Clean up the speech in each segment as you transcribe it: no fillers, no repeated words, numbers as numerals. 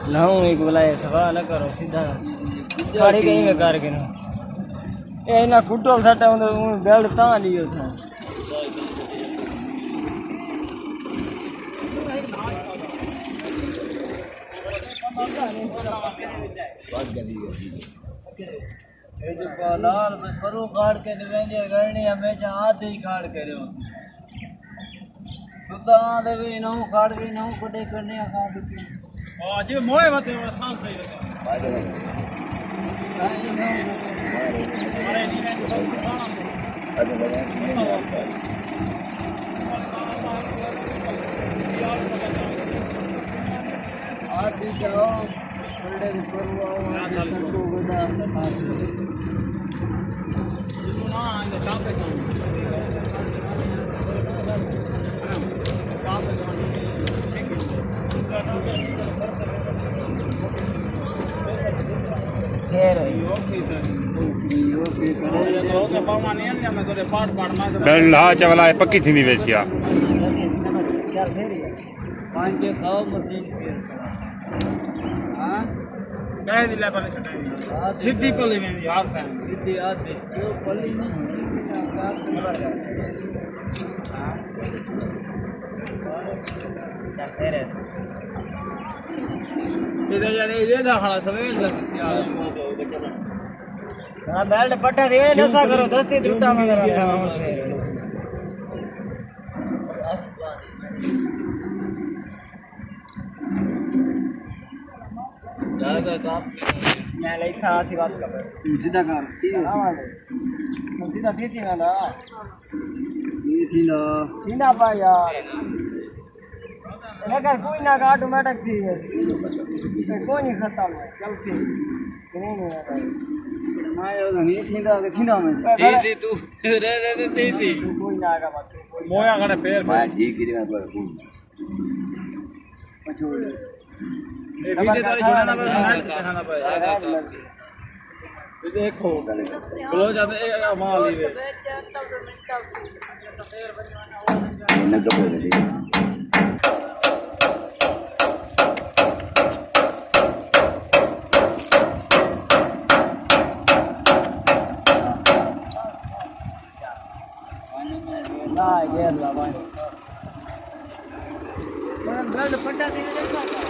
लाऊं एक बुलाए सवा न करो सीधा गाड़ी कहीं में कार के ना ये ना कुटोल सटा बेल्ट ता लियो था ये जो लाल परू काट के निवेंदे गणनी हमेशा आधे ही काट के रहो तो आधे भी नौ काट के नौ कटे करने का दुखी हां जी मोए बात है सांस सही है आधी जाओ थोड़े परू आओ आधे सबको गदा बेल्ट हा चवला पक्की थी वैसी आ पांच खाओ मशीन हां कह दिला पर सीधी पल्ली में यार सीधी आते जो पल्ली नहीं इधर यार ये दाखला सवेर हां बेल्ट पट्टा रे नसा करो दस्ती टूटा मगर जाएगा काम मैं लेखा सी बात कर सीधा काम सीधा थी ना ये थी ना सीधा पा यार अगर कोई ना का ऑटोमेटिक थी कोई नहीं खत्म है चल से नहीं ना ये नहीं थी ना में थी तू रे थी कोई ना का मत मोया करे पैर मैं ठीक ही ना पर छोड़ ये वीडियो तारी छोड़ना पर मोबाइल दिखाना पड़ेगा ये देखो क्लोज आते ए माल ही वे इन्हें कब दे ना ये ला भाई ब्लड पट्टा दे देखो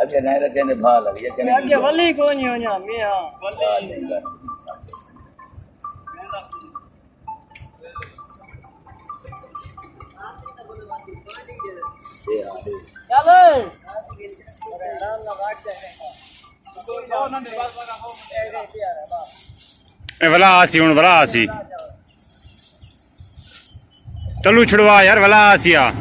अगे नहीं रखे ने भाल ये कहने अगे वली कोनी हो न्या मिया वली ਇਹ ਵਲਾ ਸੀ ਹੁਣ ਵਲਾ ਸੀ ਤਲੂ ਛੜਵਾ ਯਾਰ ਵਲਾ ਸੀ ਆ